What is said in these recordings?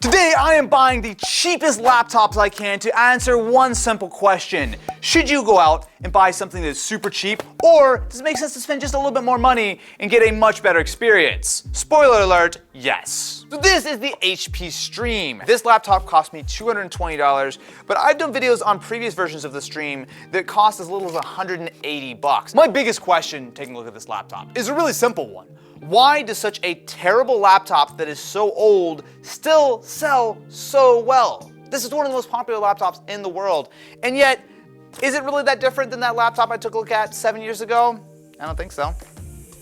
Today I am buying the cheapest laptops I can to answer one simple question. Should you go out and buy something that's super cheap, or does it make sense to spend just a little bit more money and get a much better experience? Spoiler alert, yes. So this is the HP Stream. This laptop cost me $220, but I've done videos on previous versions of the Stream that cost as little as $180. My biggest question taking a look at this laptop is a really simple one. Why does such a terrible laptop that is so old still sell so well? This is one of the most popular laptops in the world, and yet, is it really that different than that laptop I took a look at 7 years ago? I don't think so.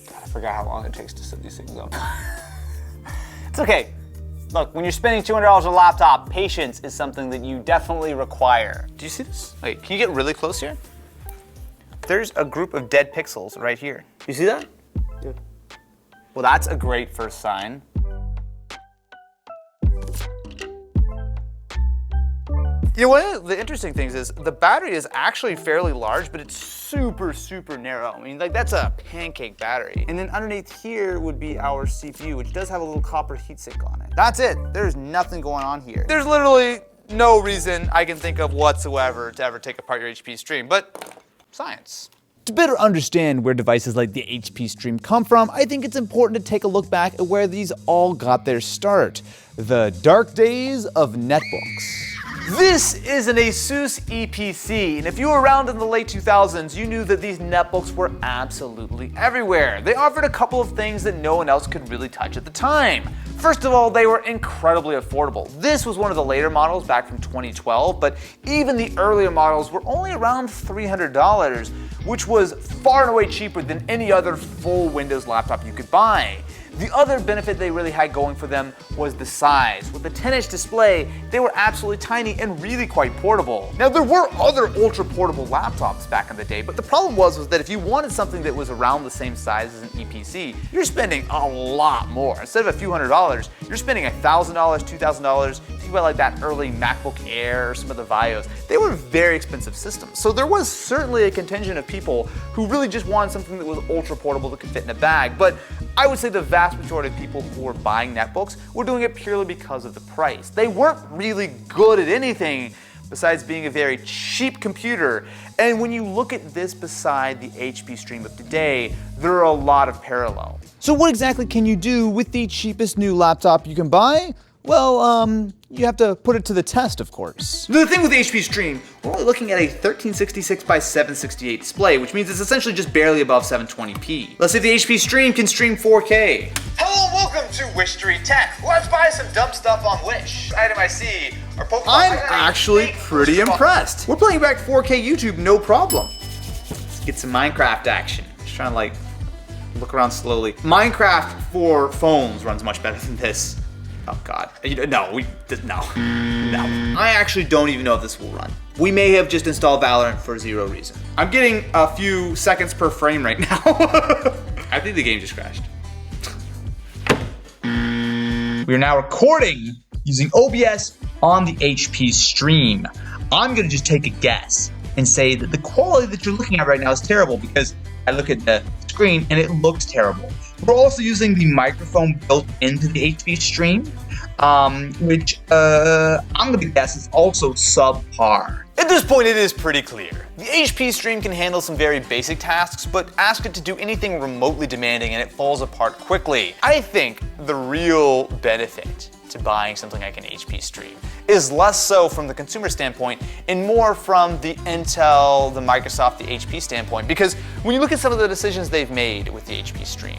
God, I forgot how long it takes to set these things up. It's okay. Look, when you're spending $200 on a laptop, patience is something that you definitely require. Do you see this? Wait, can you get really close here? There's a group of dead pixels right here. You see that? Yeah. Well, that's a great first sign. You know, one of the interesting things is the battery is actually fairly large, but it's super, super narrow. I mean, like that's a pancake battery. And then underneath here would be our CPU, which does have a little copper heatsink on it. That's it. There's nothing going on here. There's literally no reason I can think of whatsoever to ever take apart your HP Stream, but science. To better understand where devices like the HP Stream come from, I think it's important to take a look back at where these all got their start. The dark days of netbooks. This is an Asus EPC, and if you were around in the late 2000s, you knew that these netbooks were absolutely everywhere. They offered a couple of things that no one else could really touch at the time. First of all, they were incredibly affordable. This was one of the later models back from 2012, but even the earlier models were only around $300, which was far and away cheaper than any other full Windows laptop you could buy. The other benefit they really had going for them was the size. With a 10-inch display, they were absolutely tiny and really quite portable. Now, there were other ultra-portable laptops back in the day, but the problem was that if you wanted something that was around the same size as an EPC, you're spending a lot more. Instead of a few $100s, you're spending $1,000, $2,000. Think about like that early MacBook Air or some of the Vios. They were very expensive systems. So there was certainly a contingent of people who really just wanted something that was ultra-portable that could fit in a bag, but I would say the vast majority of people who were buying netbooks were doing it purely because of the price. They weren't really good at anything besides being a very cheap computer. And when you look at this beside the HP Stream of today, there are a lot of parallels. So what exactly can you do with the cheapest new laptop you can buy? Well, you have to put it to the test, of course. The thing with the HP Stream, we're only looking at a 1366 by 768 display, which means it's essentially just barely above 720p. Let's see if the HP Stream can stream 4K. Hello and welcome to Wishtory Tech. Let's buy some dumb stuff on Wish. Item I see are Pokemon. I'm actually pretty impressed. We're playing back 4K YouTube, no problem. Let's get some Minecraft action. Just trying to like look around slowly. Minecraft for phones runs much better than this. Oh God, no. I actually don't even know if this will run. We may have just installed Valorant for zero reason. I'm getting a few seconds per frame right now. I think the game just crashed. We are now recording using OBS on the HP Stream. I'm gonna just take a guess and say that the quality that you're looking at right now is terrible because I look at the screen and it looks terrible. We're also using the microphone built into the HP Stream, which I'm gonna guess is also subpar. At this point, it is pretty clear. The HP Stream can handle some very basic tasks, but ask it to do anything remotely demanding and it falls apart quickly. I think the real benefit to buying something like an HP Stream is less so from the consumer standpoint and more from the Intel, the Microsoft, the HP standpoint. Because when you look at some of the decisions they've made with the HP Stream,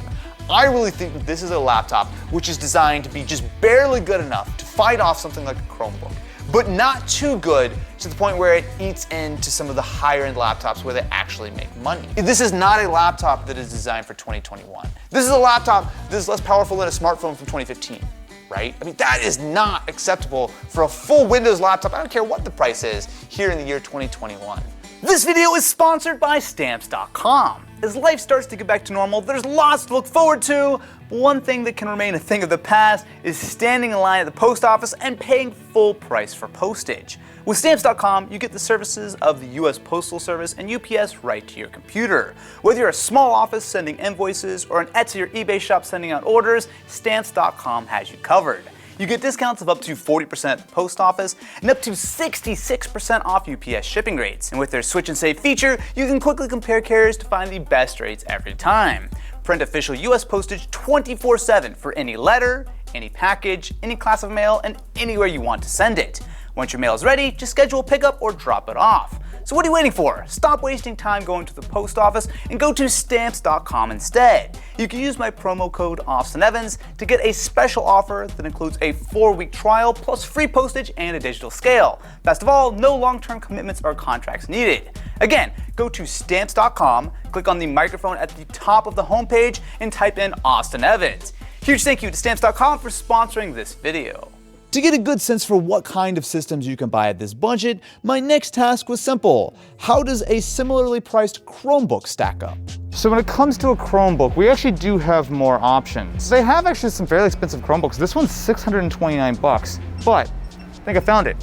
I really think that this is a laptop which is designed to be just barely good enough to fight off something like a Chromebook, but not too good to the point where it eats into some of the higher end laptops where they actually make money. This is not a laptop that is designed for 2021. This is a laptop that is less powerful than a smartphone from 2015. Right? I mean, that is not acceptable for a full Windows laptop. I don't care what the price is here in the year 2021. This video is sponsored by Stamps.com. As life starts to get back to normal, there's lots to look forward to, but one thing that can remain a thing of the past is standing in line at the post office and paying full price for postage. With Stamps.com, you get the services of the US Postal Service and UPS right to your computer. Whether you're a small office sending invoices or an Etsy or eBay shop sending out orders, Stamps.com has you covered. You get discounts of up to 40% at the post office and up to 66% off UPS shipping rates. And with their Switch and Save feature, you can quickly compare carriers to find the best rates every time. Print official US postage 24/7 for any letter, any package, any class of mail, and anywhere you want to send it. Once your mail is ready, just schedule a pickup or drop it off. So what are you waiting for? Stop wasting time going to the post office and go to Stamps.com instead. You can use my promo code AustinEvans to get a special offer that includes a 4-week trial plus free postage and a digital scale. Best of all, no long-term commitments or contracts needed. Again, go to Stamps.com, click on the microphone at the top of the homepage, and type in Austin Evans. Huge thank you to Stamps.com for sponsoring this video. To get a good sense for what kind of systems you can buy at this budget, my next task was simple. How does a similarly priced Chromebook stack up? So when it comes to a Chromebook, we actually do have more options. They have actually some fairly expensive Chromebooks. This one's $629, but I think I found it.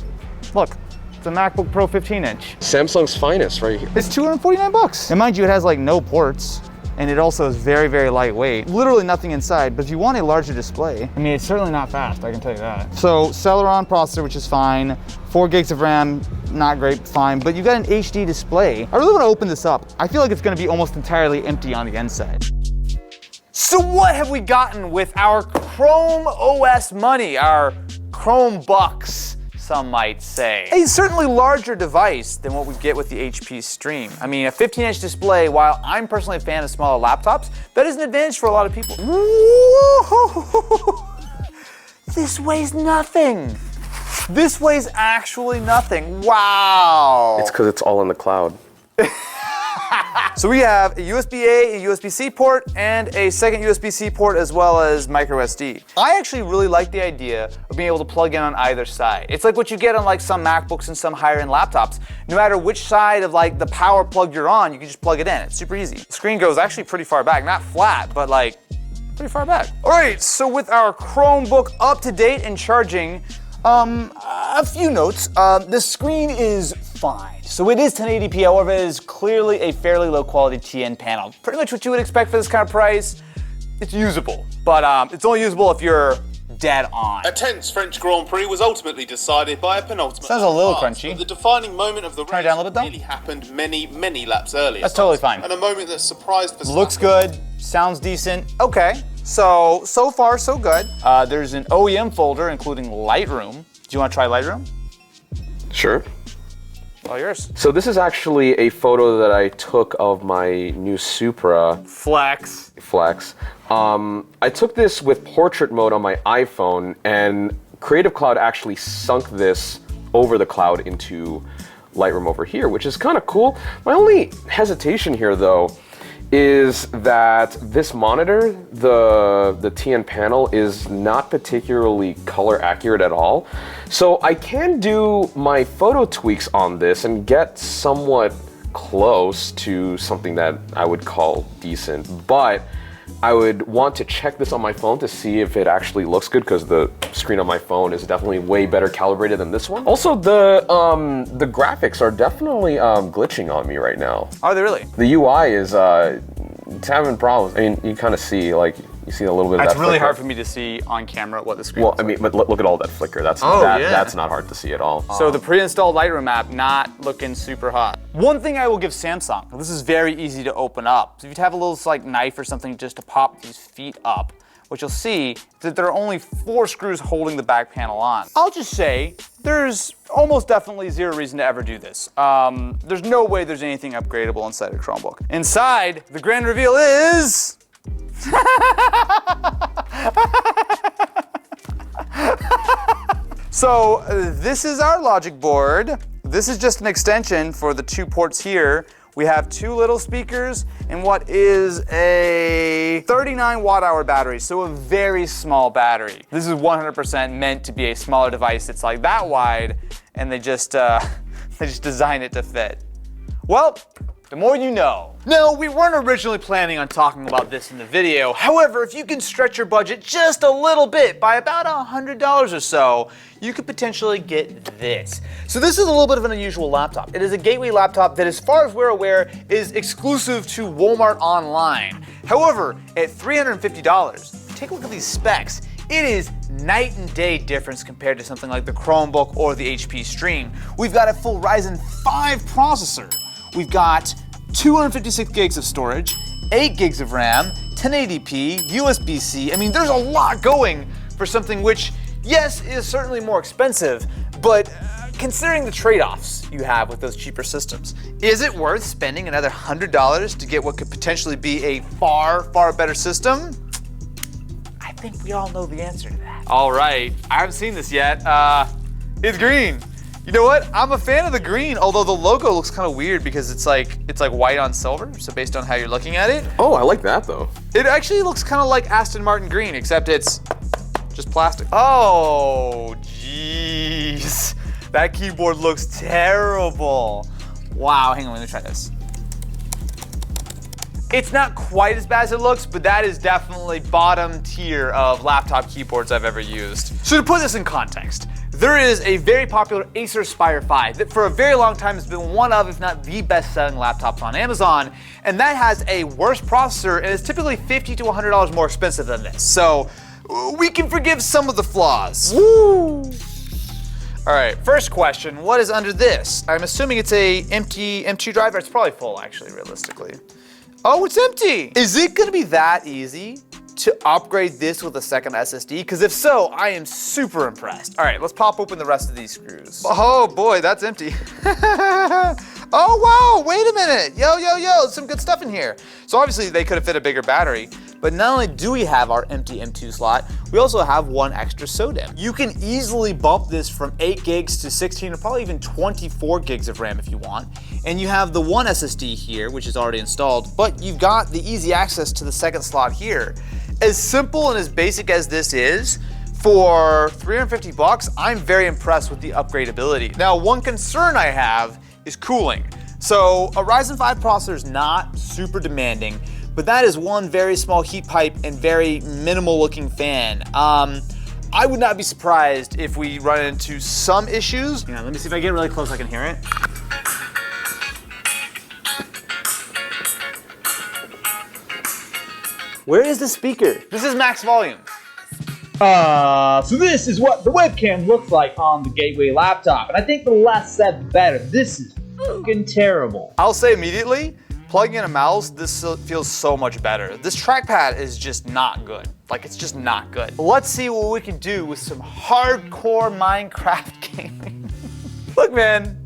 Look, it's a MacBook Pro 15-inch. Samsung's finest right here. It's $249. And mind you, it has like no ports. And it also is very, very lightweight. Literally nothing inside, but if you want a larger display, I mean, it's certainly not fast, I can tell you that. So Celeron processor, which is fine. 4 gigs of RAM, not great, fine. But you've got an HD display. I really want to open this up. I feel like it's going to be almost entirely empty on the inside. So what have we gotten with our Chrome OS money, our Chromebooks, some might say? A certainly larger device than what we get with the HP Stream. I mean, a 15-inch display, while I'm personally a fan of smaller laptops, that is an advantage for a lot of people. This weighs nothing. This weighs actually nothing. Wow. It's because it's all in the cloud. So we have a USB-A, a USB-C port, and a second USB-C port as well as micro SD. I actually really like the idea of being able to plug in on either side. It's like what you get on like some MacBooks and some higher-end laptops. No matter which side of like the power plug you're on, you can just plug it in. It's super easy. The screen goes actually pretty far back, not flat, but like pretty far back. All right, so with our Chromebook up to date and charging, a few notes. The screen is fine. So it is 1080p, however, it is clearly a fairly low quality TN panel. Pretty much what you would expect for this kind of price. It's usable, but it's only usable if you're dead on. A tense French Grand Prix was ultimately decided by a penultimate. Sounds a little lap, crunchy. but the defining moment of the Turn it race down a little bit, though. really happened many laps earlier. That's totally fine. And a moment that surprised Verstappen. Looks good, sounds decent. Okay, so far so good. There's an OEM folder including Lightroom. Do you want to try Lightroom? Sure. All yours. So this is actually a photo that I took of my new Supra Flex. I took this with portrait mode on my iPhone, and Creative Cloud actually sunk this over the cloud into Lightroom over here, which is kind of cool. My only hesitation here, though, is that this monitor, the TN panel, is not particularly color accurate at all. So I can do my photo tweaks on this and get somewhat close to something that I would call decent, but I would want to check this on my phone to see if it actually looks good, because the screen on my phone is definitely way better calibrated than this one. Also, the graphics are definitely glitching on me right now. Are they really? The UI is it's having problems. I mean, you kind of see, like, you see a little bit of that. It's really flicker. hard for me to see on camera what the screen Well, looks I mean, but look at all that flicker. That's not hard to see at all. So the pre-installed Lightroom app not looking super hot. One thing I will give Samsung, this is very easy to open up. So if you have a little like knife or something just to pop these feet up, what you'll see is that there are only 4 screws holding the back panel on. I'll just say there's almost definitely zero reason to ever do this. There's no way there's anything upgradable inside a Chromebook. Inside, the grand reveal is So this is our logic board. This is just an extension for the 2 ports here. We have 2 little speakers and what is a 39 watt-hour battery, so a very small battery. This is 100% meant to be a smaller device that's like that wide, and they just design it to fit. Well, the more you know. No, we weren't originally planning on talking about this in the video. However, if you can stretch your budget just a little bit by about $100 or so, you could potentially get this. So this is a little bit of an unusual laptop. It is a gateway laptop that, as far as we're aware, is exclusive to Walmart online. However, at $350, take a look at these specs. It is night and day difference compared to something like the Chromebook or the HP Stream. We've got a full Ryzen 5 processor. We've got 256 gigs of storage, 8 gigs of RAM, 1080p, USB-C. I mean, there's a lot going for something which, yes, is certainly more expensive, but considering the trade-offs you have with those cheaper systems, is it worth spending another $100 to get what could potentially be a far, far better system? I think we all know the answer to that. All right, I haven't seen this yet. It's green. You know what? I'm a fan of the green, although the logo looks kind of weird because it's like white on silver, so based on how you're looking at it. Oh, I like that though. It actually looks kind of like Aston Martin green, except it's just plastic. Oh, jeez. That keyboard looks terrible. Wow, hang on, let me try this. It's not quite as bad as it looks, but that is definitely bottom tier of laptop keyboards I've ever used. So to put this in context, there is a very popular Acer Aspire 5 that for a very long time has been one of, if not the best-selling laptops on Amazon, and that has a worse processor and is typically $50 to $100 more expensive than this. So we can forgive some of the flaws. Woo! All right, first question, what is under this? I'm assuming it's a empty M2 drive. It's probably full, actually, realistically. Oh, it's empty. Is it gonna be that easy to upgrade this with a second SSD? Because if so, I am super impressed. All right, let's pop open the rest of these screws. Oh boy, that's empty. Oh wow, wait a minute. Yo, some good stuff in here. So obviously they could have fit a bigger battery, but not only do we have our empty M2 slot, we also have one extra SODIMM. You can easily bump this from 8 gigs to 16 or probably even 24 gigs of RAM if you want. And you have the one SSD here, which is already installed, but you've got the easy access to the second slot here. As simple and as basic as this is, for 350 bucks, I'm very impressed with the upgradability. Now, one concern I have is cooling. So a Ryzen 5 processor is not super demanding, but that is one very small heat pipe and very minimal looking fan. I would not be surprised if we run into some issues. Hang on, let me see if I get really close, I can hear it. Where is the speaker? This is max volume. So this is what the webcam looks like on the Gateway laptop, and I think the less said the better. This is fucking terrible. I'll say immediately, plugging in a mouse, this feels so much better. This trackpad is just not good. Like, it's just not good. Let's see what we can do with some hardcore Minecraft gaming. Look, man,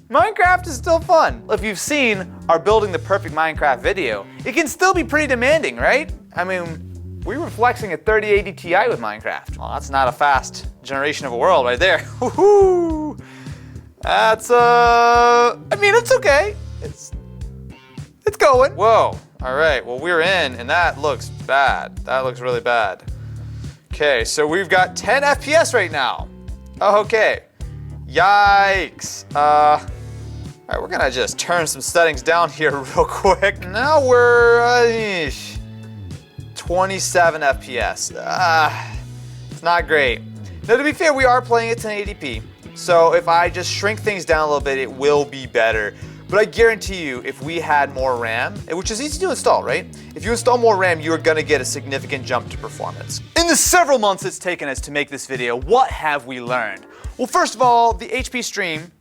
Minecraft is still fun. If you've seen our Building the Perfect Minecraft video, it can still be pretty demanding, right? I mean, we were flexing a 3080 Ti with Minecraft. Well, that's not a fast generation of a world right there. Woohoo! That's, I mean, it's okay. It's going. Whoa, all right, well, we're in, and that looks bad. That looks really bad. Okay, so we've got 10 FPS right now. Oh, okay, yikes. All right, we're gonna just turn some settings down here real quick. Now we're, 27 FPS. It's not great. Now, to be fair, we are playing at 1080p. So if I just shrink things down a little bit, it will be better. But I guarantee you, if we had more RAM, which is easy to install, right? If you install more RAM, you're gonna get a significant jump to performance. In the several months it's taken us to make this video, what have we learned? Well, first of all, the HP Stream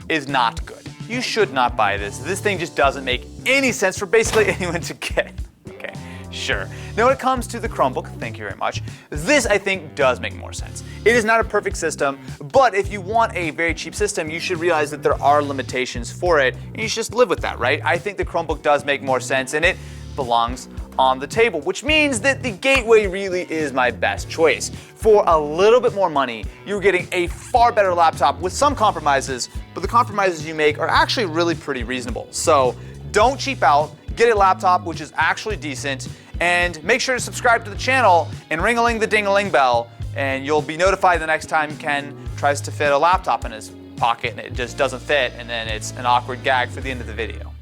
is not good. You should not buy this. This thing just doesn't make any sense for basically anyone to get. Okay, sure. Now when it comes to the Chromebook, thank you very much, this I think does make more sense. It is not a perfect system, but if you want a very cheap system, you should realize that there are limitations for it, and you should just live with that, right? I think the Chromebook does make more sense, and it belongs on the table, which means that the Gateway really is my best choice. For a little bit more money, you're getting a far better laptop with some compromises, but the compromises you make are actually really pretty reasonable. So don't cheap out, get a laptop which is actually decent, and make sure to subscribe to the channel and ring-a-ling the ding-a-ling bell, and you'll be notified the next time Ken tries to fit a laptop in his pocket and it just doesn't fit, and then it's an awkward gag for the end of the video.